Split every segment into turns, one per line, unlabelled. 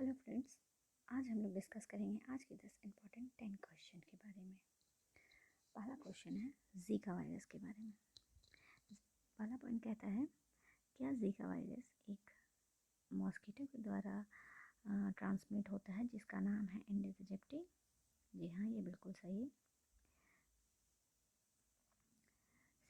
Hello friends, आज हम लोग डिस्कस करेंगे आज के 10 इम्पॉर्टेंट 10 क्वेश्चन के बारे में। पहला क्वेश्चन है जीका वायरस के बारे में। पहला पॉइंट कहता है, क्या जीका वायरस एक मॉस्किटो के द्वारा ट्रांसमिट होता है जिसका नाम है एंडीज एजिप्टी? जी हाँ, ये बिल्कुल सही है।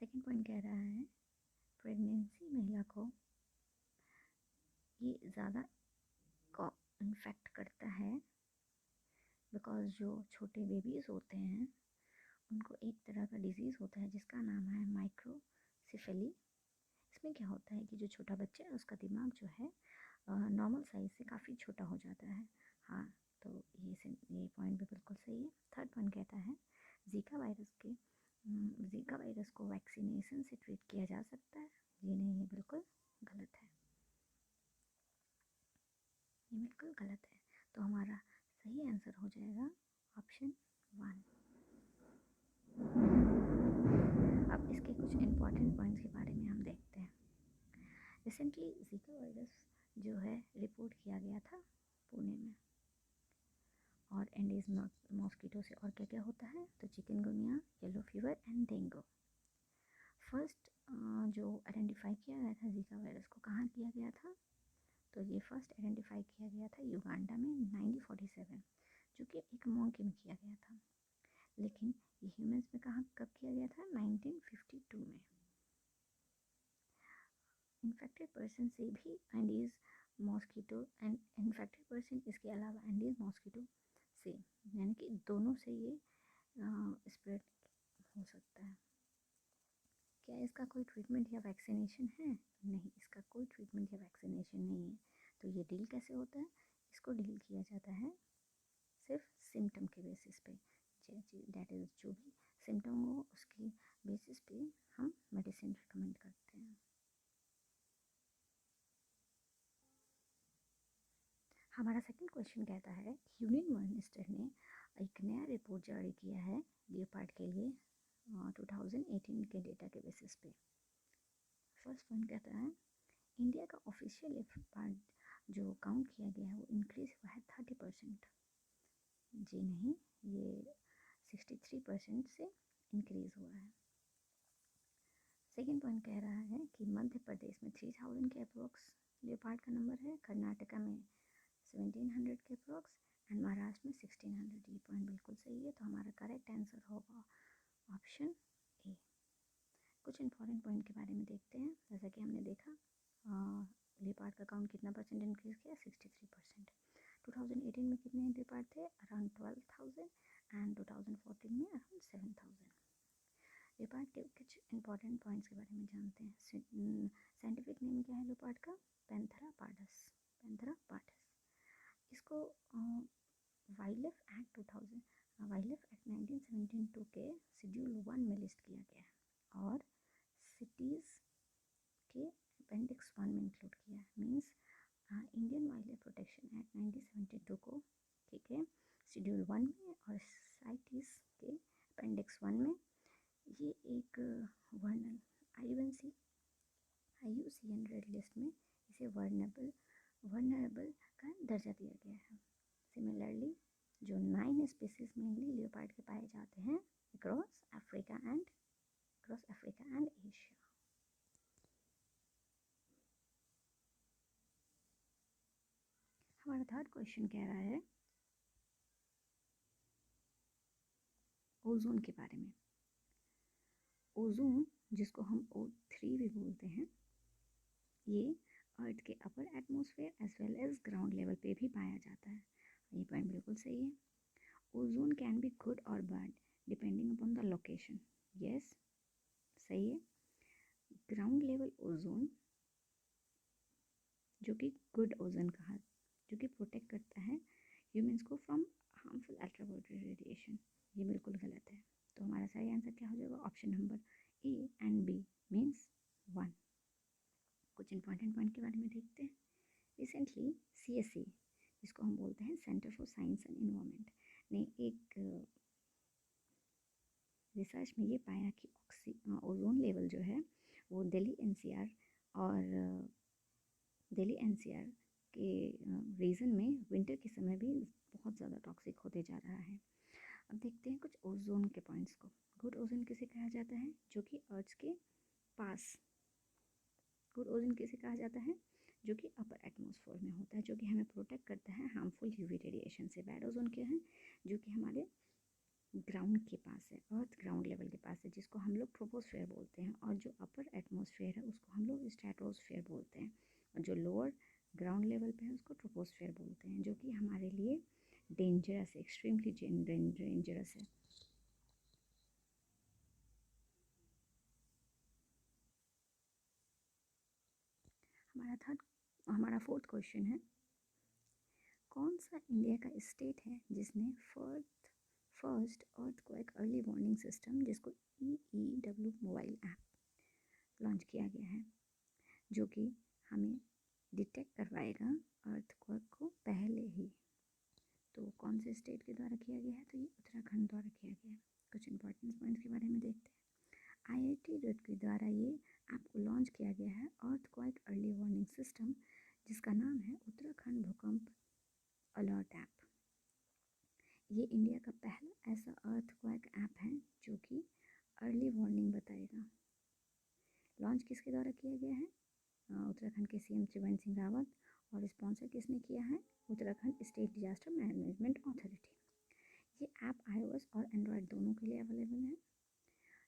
सेकेंड पॉइंट कह रहा है, प्रेगनेंसी महिला को ये ज़्यादा इन्फेक्ट करता है बिकॉज जो छोटे बेबीज़ होते हैं उनको एक तरह का डिजीज़ होता है जिसका नाम है माइक्रोसिफेली। इसमें क्या होता है कि जो छोटा बच्चा है उसका दिमाग जो है नॉर्मल साइज से काफ़ी छोटा हो जाता है। हाँ, तो ये पॉइंट भी बिल्कुल सही है। थर्ड पॉइंट कहता है, जीका वायरस को वैक्सीनेशन से ट्रीट किया जा सकता है? जी नहीं, ये बिल्कुल गलत है, ये बिल्कुल गलत है। तो हमारा सही आंसर हो जाएगा ऑप्शन 1। अब इसके कुछ इम्पॉर्टेंट पॉइंट्स के बारे में हम देखते हैं। रिसेंटली जीका वायरस जो है रिपोर्ट किया गया था पुणे में, और एंडीज मॉस्किटो से और क्या क्या होता है, तो chikungunya, yellow fever and dengue. First जो आइडेंटिफाई किया गया था जीका वायरस को कहाँ किया गया था, तो ये फर्स्ट आइडेंटिफाई किया गया था युगांडा में 1947, जो कि एक मंकी में किया गया था। लेकिन ये ह्यूमंस में कहाँ कब किया गया था, 1952 में। इन्फेक्टेड पर्सन से भी Andes mosquito and infected person इसके अलावा एंडीज मॉस्किटो से, यानी कि दोनों से ये स्प्रेड हो सकता है। क्या इसका कोई ट्रीटमेंट या वैक्सीनेशन है? नहीं, इसका कोई ट्रीटमेंट या वैक्सीनेशन नहीं है। तो ये डील कैसे होता है? इसको डील किया जाता है सिर्फ सिम्टम के बेसिस पे, डैट इज़ जो भी सिम्टम हो उसकी बेसिस पे हम मेडिसिन रिकमेंड करते हैं। हमारा सेकंड क्वेश्चन कहता है, यूनियन मिनिस्टर ने एक नया रिपोर्ट जारी किया है लियोपार्ड के लिए 2018 के डेटा के बेसिस पे। फर्स्ट पॉइंट कहता है, इंडिया का ऑफिशियल लियोपार्ड जो काउंट किया गया है वो इंक्रीज हुआ है 30%। जी नहीं, ये 63% से इंक्रीज हुआ है। सेकेंड पॉइंट कह रहा है कि मध्य प्रदेश में 3000 के अप्रोक्स लियोपार्ड का नंबर है, कर्नाटका में 1700 के अप्रोक्स एंड महाराष्ट्र में 1600। ये पॉइंट बिल्कुल सही है, तो हमारा करेक्ट आंसर होगा ऑप्शन ए। कुछ इंपॉर्टेंट पॉइंट के बारे में देखते हैं। जैसा कि हमने देखा लेपार्ड का काउंट कितना परसेंट इंक्रीज किया, 63%। 2018 में कितने लेपार्ड थे, अराउंड 12,000 एंड 2014 में अराउंड 7,000। लेपार्ड के कुछ इंपॉर्टेंट पॉइंट्स के बारे में जानते हैं। साइंटिफिक नेम क्या है लेपार्ड का, पैंथेरा पार्डस, पैंथेरा पार्डस। इसको वाइल्डलाइफ एक्ट 1972 के शेड्यूल 1 में लिस्ट किया गया है और सिटीज़ के अपेंडिक्स 1 में इंक्लूड किया है। Means Indian wild life protection act 1972 को, ठीक है, शेड्यूल 1 में और साइटीज़ के अपेंडिक्स 1 में ये एक IUCN रेड लिस्ट में इसे वर्नरेबल का दर्जा दिया गया है। सिमिलरली जो 9 स्पीसीज मेनली लियोपार्ड के पाए जाते हैं अक्रॉस अफ्रीका एंड एशिया। हमारा थर्ड क्वेश्चन कह रहा है ओजोन के बारे में। ओजोन, जिसको हम O3 भी बोलते हैं, ये अर्थ के upper atmosphere as well as ground level पे भी पाया जाता है। ये पॉइंट बिल्कुल सही है। ओजोन कैन बी गुड और bad depending upon the location. Yes, सही है। ग्राउंड लेवल ओजोन जो कि गुड ओजोन कहा, जो कि प्रोटेक्ट करता है ह्यूमंस को फ्रॉम हार्मफुल अल्ट्रावायलेट रेडिएशन, ये बिल्कुल गलत है। तो हमारा सही आंसर क्या हो जाएगा, option number A and B means 1। कुछ इंपॉर्टेंट पॉइंट के बारे में देखते हैं। रिसेंटली CSE, जिसको हम बोलते हैं centre for science and environment, ने एक रिसर्च में ये पाया कि ओजोन लेवल जो है वो दिल्ली NCR के रीज़न में विंटर के समय भी बहुत ज़्यादा टॉक्सिक होते जा रहा है। अब देखते हैं कुछ ओजोन के पॉइंट्स को। गुड ओजोन किसे कहा जाता है? जो कि अर्थ के पास। गुड ओजोन किसे कहा जाता है? जो कि अपर एटमॉस्फेयर में होता है, जो कि हमें प्रोटेक्ट करता है हार्मफुल यूवी रेडिएशन से। बैड ओजोन क्या है? जो कि हमारे ग्राउंड के पास है, अर्थ ग्राउंड लेवल के पास है, जिसको हम लोग ट्रोपोस्फेयर बोलते हैं। और जो अपर एटमॉस्फेयर है उसको हम लोग स्ट्रेटोस्फेयर बोलते हैं। और जो लोअर ग्राउंड लेवल पे है उसको ट्रोपोस्फेयर बोलते हैं, जो कि हमारे लिए डेंजरस है, एक्सट्रीमली डेंजरस है। हमारा फोर्थ क्वेश्चन है, कौन सा इंडिया का स्टेट है जिसने first earthquake early warning system, जिसको EEW मोबाइल ऐप लॉन्च किया गया है, जो कि हमें डिटेक्ट करवाएगा अर्थक्वेक को पहले ही। तो कौन से स्टेट के द्वारा किया गया है? तो ये उत्तराखंड द्वारा किया गया है। कुछ इंपॉर्टेंट पॉइंट्स के बारे में देखते हैं। IIT रुड़की द्वारा ये ऐप को लॉन्च किया गया है, अर्थक्वेक अर्ली वार्निंग सिस्टम, जिसका नाम है उत्तराखंड भूकंप अलर्ट ऐप। ये इंडिया का पहला ऐसा अर्थक्वेक ऐप है जो कि अर्ली वार्निंग बताएगा। लॉन्च किसके द्वारा किया गया है? उत्तराखंड के CM त्रिवेंद्र सिंह रावत। और स्पॉन्सर किसने किया है? Uttarakhand state disaster management authority. ये ऐप iOS और एंड्रॉयड दोनों के लिए अवेलेबल है।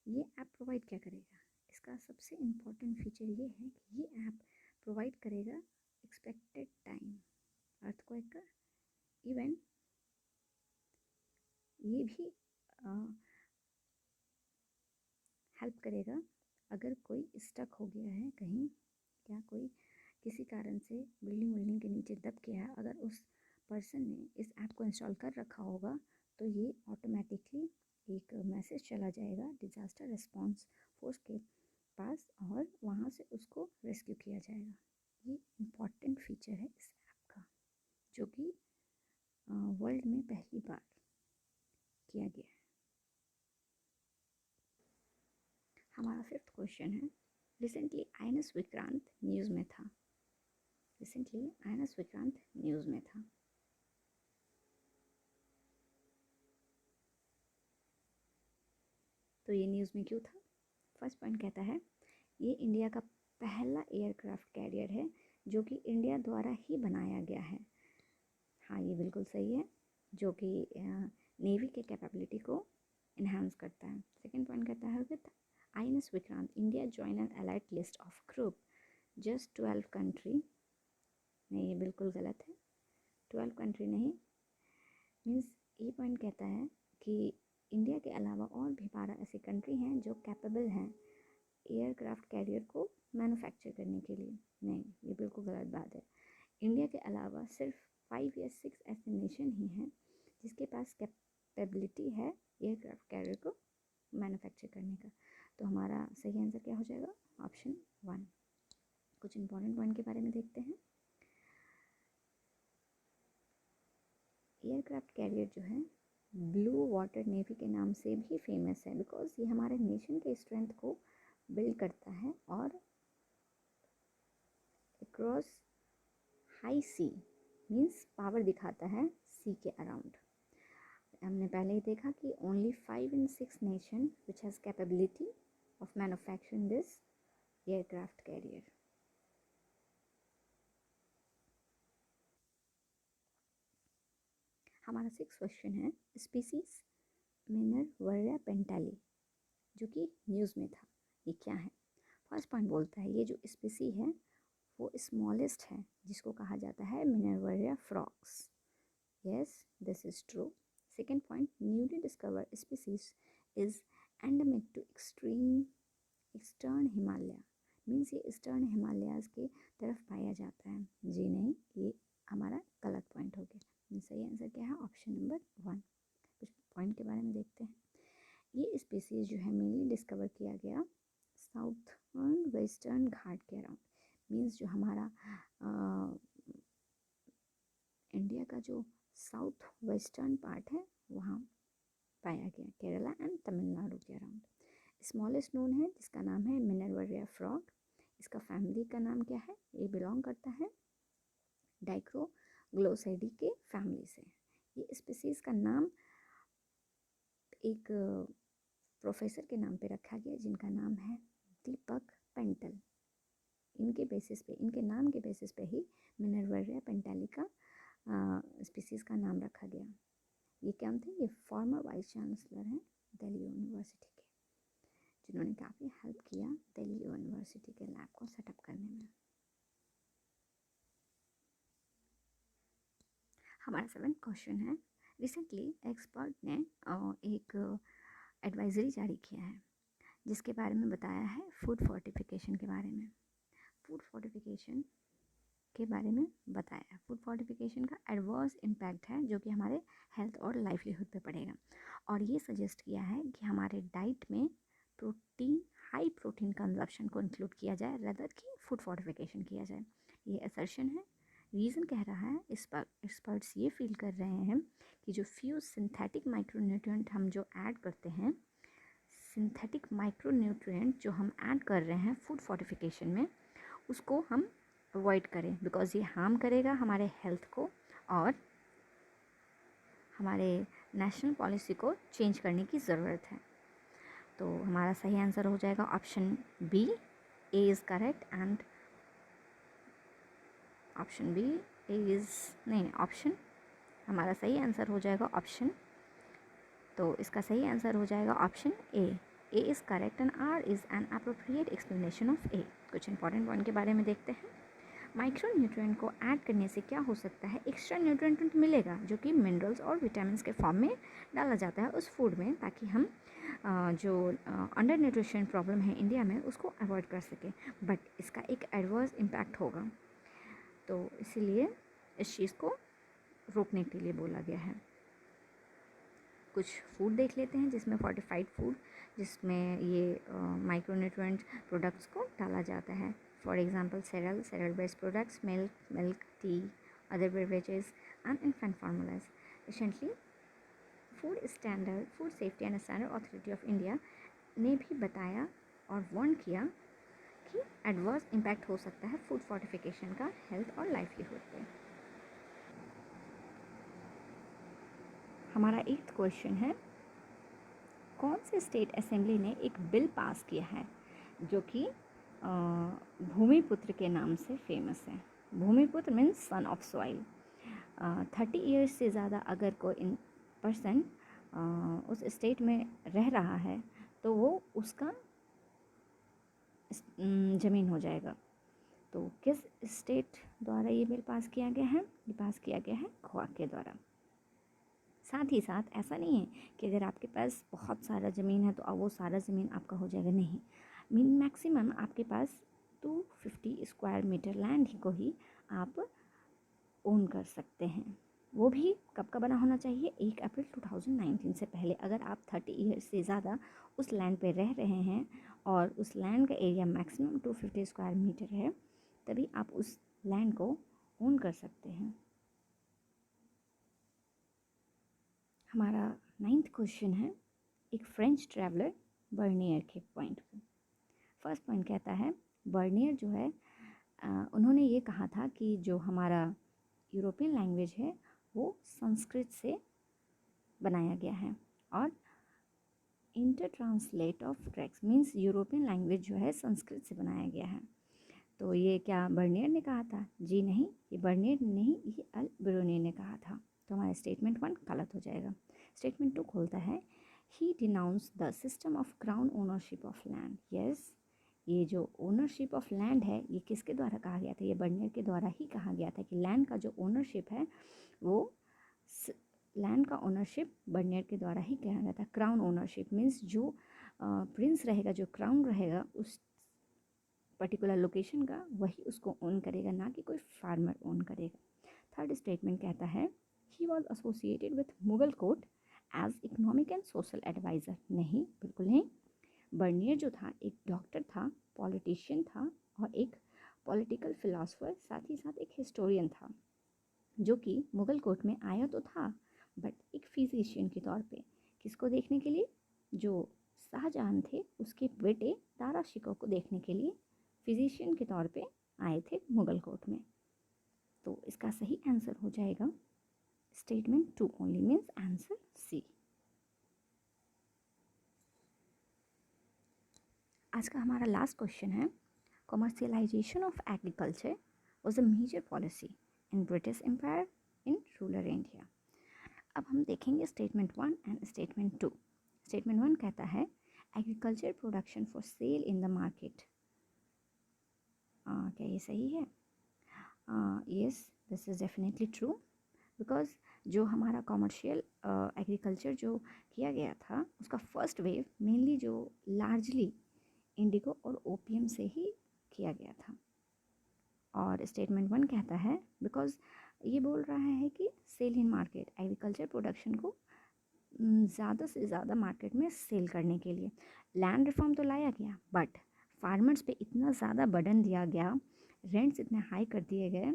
ये ऐप प्रोवाइड क्या करेगा? इसका सबसे इम्पॉर्टेंट फीचर ये है कि ये ऐप प्रोवाइड करेगा एक्सपेक्टेड टाइम अर्थक्वेक का। इवन ये भी हेल्प करेगा अगर कोई स्टक हो गया है कहीं, या कोई किसी कारण से बिल्डिंग के नीचे दब गया है, अगर उस पर्सन ने इस ऐप को इंस्टॉल कर रखा होगा तो ये ऑटोमेटिकली एक मैसेज चला जाएगा डिज़ास्टर रिस्पॉन्स फोर्स के पास और वहाँ से उसको रेस्क्यू किया जाएगा। ये इम्पॉर्टेंट फीचर है इस ऐप का, जो कि वर्ल्ड में पहली बार किया गया है। हमारा फिफ्थ क्वेश्चन है, रिसेंटली INS विक्रांत न्यूज़ में था। तो ये न्यूज़ में क्यों था? फर्स्ट पॉइंट कहता है, ये इंडिया का पहला एयरक्राफ्ट कैरियर है जो कि इंडिया द्वारा ही बनाया गया है। हाँ, ये बिल्कुल सही है, जो कि नेवी के कैपेबिलिटी को इन्हांस करता है। सेकेंड पॉइंट कहता है, with INS Vikrant India join N alert list of group just 12 country. नहीं, ये बिल्कुल गलत है। 12 कंट्री नहीं, मीन्स ये पॉइंट कहता है कि इंडिया के अलावा और भी 12 ऐसी कंट्री हैं जो कैपेबल हैं एयरक्राफ्ट कैरियर को मैन्युफैक्चर करने के लिए। नहीं, ये बिल्कुल गलत बात है। इंडिया के अलावा सिर्फ 5 या 6 ऐसे नेशन ही हैं जिसके पास कैपेबिलिटी है एयरक्राफ्ट कैरियर को मैन्युफैक्चर करने का। तो हमारा सही आंसर क्या हो जाएगा? ऑप्शन 1। कुछ इंपॉर्टेंट पॉइंट के बारे में देखते हैं। एयरक्राफ्ट कैरियर जो है ब्लू वाटर नेवी के नाम से भी फेमस है, बिकॉज ये हमारे नेशन के स्ट्रेंथ को बिल्ड करता है और across high C means power दिखाता है सी के अराउंड। हमने पहले ही देखा कि only 5 in 6 nation which has capability of manufacturing this aircraft carrier. हमारा 6th क्वेश्चन है, स्पीसीज मिनरवर्या पेंटाली, जो कि न्यूज़ में था, ये क्या है? फर्स्ट पॉइंट बोलता है, ये जो स्पीसी है वो स्मॉलेस्ट है, जिसको कहा जाता है Minervarya frogs. Yes, this is true. Second point, newly discovered species is endemic to eastern Himalaya, means ये ईस्टर्न हिमालयाज के तरफ पाया जाता है। जी नहीं, ये हमारा गलत पॉइंट हो गया। सही आंसर क्या है? Option number 1। कुछ पॉइंट के बारे में देखते हैं। ये स्पीसीज जो है मेनली डिस्कवर किया गया साउथर्न वेस्टर्न घाट के अराउंड, मीन्स जो हमारा इंडिया का जो साउथ वेस्टर्न पार्ट है वहाँ पाया गया, केरला एंड तमिलनाडु के अराउंड। स्मॉलेस्ट नोन है जिसका नाम है मिनरवर्या फ्रॉग। इसका फैमिली का नाम क्या है? ये बिलोंग करता है डाइक्रोग्लोसैडी के फैमिली से। ये स्पीसीज़ का नाम एक प्रोफेसर के नाम पे रखा गया जिनका नाम है दीपक पेंटल। इनके बेसिस पे, इनके नाम के बेसिस पे ही मिनर्वेरिया पेंटालिका स्पीसीज़ का नाम रखा गया। ये क्या थे? ये फॉर्मर वाइस चांसलर हैं दिल्ली यूनिवर्सिटी के, जिन्होंने काफ़ी हेल्प किया दिल्ली यूनिवर्सिटी के लैब को सेटअप करने में। हमारा 7th क्वेश्चन है, रिसेंटली एक्सपर्ट ने एक एडवाइजरी जारी किया है जिसके बारे में बताया है फूड फोर्टिफिकेशन के बारे में। फूड फोर्टिफिकेशन के बारे में बताया। फूड फोर्टिफिकेशन का एडवर्स इम्पैक्ट है जो कि हमारे हेल्थ और लाइवलीहुड पे पड़ेगा, और ये सजेस्ट किया है कि हमारे डाइट में प्रोटीन, हाई प्रोटीन कंजप्शन को इंक्लूड किया जाए रेदर कि फूड फोर्टिफिकेशन किया जाए। ये असर्शन है। रीज़न कह रहा है, इस पर एक्सपर्ट्स ये फील कर रहे हैं कि जो फ्यू सिंथेटिक माइक्रोन्यूट्रिएंट हम जो ऐड करते हैं, सिंथेटिक माइक्रोन्यूट्रिएंट जो हम ऐड कर रहे हैं फूड फोर्टिफिकेशन में, उसको हम अवॉइड करें, बिकॉज़ ये हार्म करेगा हमारे हेल्थ को और हमारे नेशनल पॉलिसी को चेंज करने की ज़रूरत है। तो हमारा सही आंसर हो जाएगा option B, A is correct, and option B is नहीं, ऑप्शन हमारा सही आंसर हो जाएगा ऑप्शन, तो इसका सही आंसर हो जाएगा option A. A is correct and R is an appropriate explanation of A. कुछ इंपॉर्टेंट पॉइंट के बारे में देखते हैं। माइक्रो न्यूट्रिएंट को ऐड करने से क्या हो सकता है? एक्स्ट्रा न्यूट्रिएंट मिलेगा जो कि मिनरल्स और विटामिन के फॉर्म में डाला जाता है उस फूड में, ताकि हम जो अंडर न्यूट्रिशन प्रॉब्लम है इंडिया में उसको अवॉइड कर सकें। बट इसका एक एडवर्स इम्पैक्ट होगा, तो इसीलिए इस चीज़ को रोकने के लिए बोला गया है। कुछ फूड देख लेते हैं जिसमें फोर्टिफाइड फूड, जिसमें ये माइक्रोन्यूट्रिएंट प्रोडक्ट्स को डाला जाता है। For example cereal based products, milk, tea, other beverages and infant formulas. Recently, food safety and standard authority of India ने भी बताया और वार्न किया कि एडवर्स इम्पैक्ट हो सकता है फूड फोर्टिफिकेशन का हेल्थ और लाइवलीहुड पे। हमारा 8th क्वेश्चन है, कौन से स्टेट असेंबली ने एक बिल पास किया है जो कि भूमिपुत्र के नाम से फेमस है? भूमिपुत्र means son of soil. 30 years से ज़्यादा अगर कोई पर्सन उस स्टेट में रह रहा है तो वो उसका ज़मीन हो जाएगा। तो किस स्टेट द्वारा ये बिल पास किया गया है? ये पास किया गया है गोवा के द्वारा। साथ ही साथ ऐसा नहीं है कि अगर आपके पास बहुत सारा ज़मीन है तो अब वो सारा ज़मीन आपका हो जाएगा, नहीं। मैक्सिमम आपके पास 250 स्क्वायर मीटर लैंड को ही आप ओन कर सकते हैं। वो भी कब का बना होना चाहिए? 1 अप्रैल 2019 से पहले। अगर आप 30 ईयर्स से ज़्यादा उस लैंड पे रह रहे हैं और उस लैंड का एरिया मैक्सिमम 250 स्क्वायर मीटर है, तभी आप उस लैंड को ओन कर सकते हैं। हमारा 9th क्वेश्चन है, एक फ्रेंच ट्रैवलर बर्नियर के पॉइंट पे। फर्स्ट पॉइंट कहता है, बर्नियर जो है उन्होंने ये कहा था कि जो हमारा यूरोपियन लैंग्वेज है वो संस्कृत से बनाया गया है, और inter translate of text means European language जो है संस्कृत से बनाया गया है। तो ये क्या बर्नियर ने कहा था? जी नहीं, ये बर्नियर नहीं, ये अल बिरूनी ने कहा था। तो हमारा स्टेटमेंट 1 गलत हो जाएगा। स्टेटमेंट 2 खोलता है, he denounce the system of crown ownership of land. Yes, ये जो ओनरशिप ऑफ लैंड है ये किसके द्वारा कहा गया था? ये बर्नियर के द्वारा ही कहा गया था कि लैंड का जो ओनरशिप है वो लैंड का ओनरशिप बर्नियर के द्वारा ही कहा गया था। क्राउन ओनरशिप मीन्स जो प्रिंस रहेगा, जो क्राउन रहेगा उस पर्टिकुलर लोकेशन का, वही उसको ओन करेगा, ना कि कोई फार्मर ओन करेगा। थर्ड स्टेटमेंट कहता है, he was associated with Mughal court as economic and social adviser. नहीं, बिल्कुल नहीं। बर्नियर जो था एक डॉक्टर था, पॉलिटिशियन था और एक पॉलिटिकल फिलासफर, साथ ही साथ एक हिस्टोरियन था, जो कि मुगल कोर्ट में आया तो था बट एक फिजिशियन के तौर पे। किसको देखने के लिए? जो शाहजहां थे उसके बेटे दारा शिकोह को देखने के लिए फिजिशियन के तौर पे आए थे मुगल कोर्ट में। तो इसका सही आंसर हो जाएगा statement 2 only, means answer C. आज का हमारा लास्ट क्वेश्चन है, commercialisation of agriculture was a major policy in British empire in rural India. अब हम देखेंगे स्टेटमेंट 1 एंड स्टेटमेंट 2। स्टेटमेंट 1 कहता है agriculture production for sale in the market. क्या ये सही है? Yes, this is definitely true, because जो हमारा कॉमर्शियल एग्रीकल्चर जो किया गया था उसका फर्स्ट वेव मेनली जो लार्जली इंडिगो और ओपीएम से ही किया गया था। और स्टेटमेंट 1 कहता है बिकॉज ये बोल रहा है कि sell in market, agriculture production को ज़्यादा से ज़्यादा मार्केट में सेल करने के लिए लैंड रिफॉर्म तो लाया गया, बट फार्मर्स पे इतना ज़्यादा बर्डन दिया गया, रेंट्स इतने हाई कर दिए गए,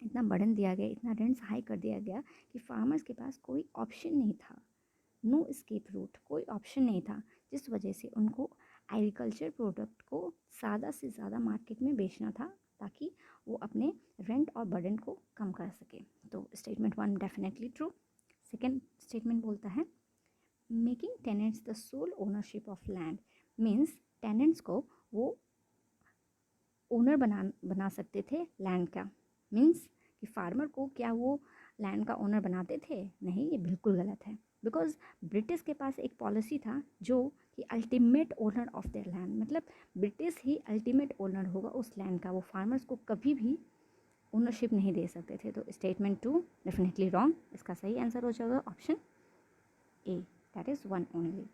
इतना बर्डन दिया गया, इतना रेंट्स हाई कर दिया गया कि फार्मर्स के पास कोई ऑप्शन नहीं था, नो एस्केप रूट, कोई ऑप्शन नहीं था, जिस वजह से उनको एग्रीकल्चर प्रोडक्ट को ज़्यादा से ज़्यादा मार्केट में बेचना था ताकि वो अपने रेंट और बर्डन को कम कर सके। तो statement 1 definitely true. Second statement बोलता है making tenants the sole ownership of land, means tenants को वो ओनर बना सकते थे लैंड का। मीन्स कि फार्मर को क्या वो लैंड का ओनर बनाते थे? नहीं, ये बिल्कुल गलत है, बिकॉज ब्रिटिश के पास एक पॉलिसी था जो कि ultimate owner of their land, मतलब ब्रिटिश ही अल्टीमेट ओनर होगा उस लैंड का, वो फार्मर्स को कभी भी ओनरशिप नहीं दे सकते थे। तो स्टेटमेंट 2 डेफिनेटली रॉन्ग, इसका सही आंसर हो जाएगा option A, that is 1 only.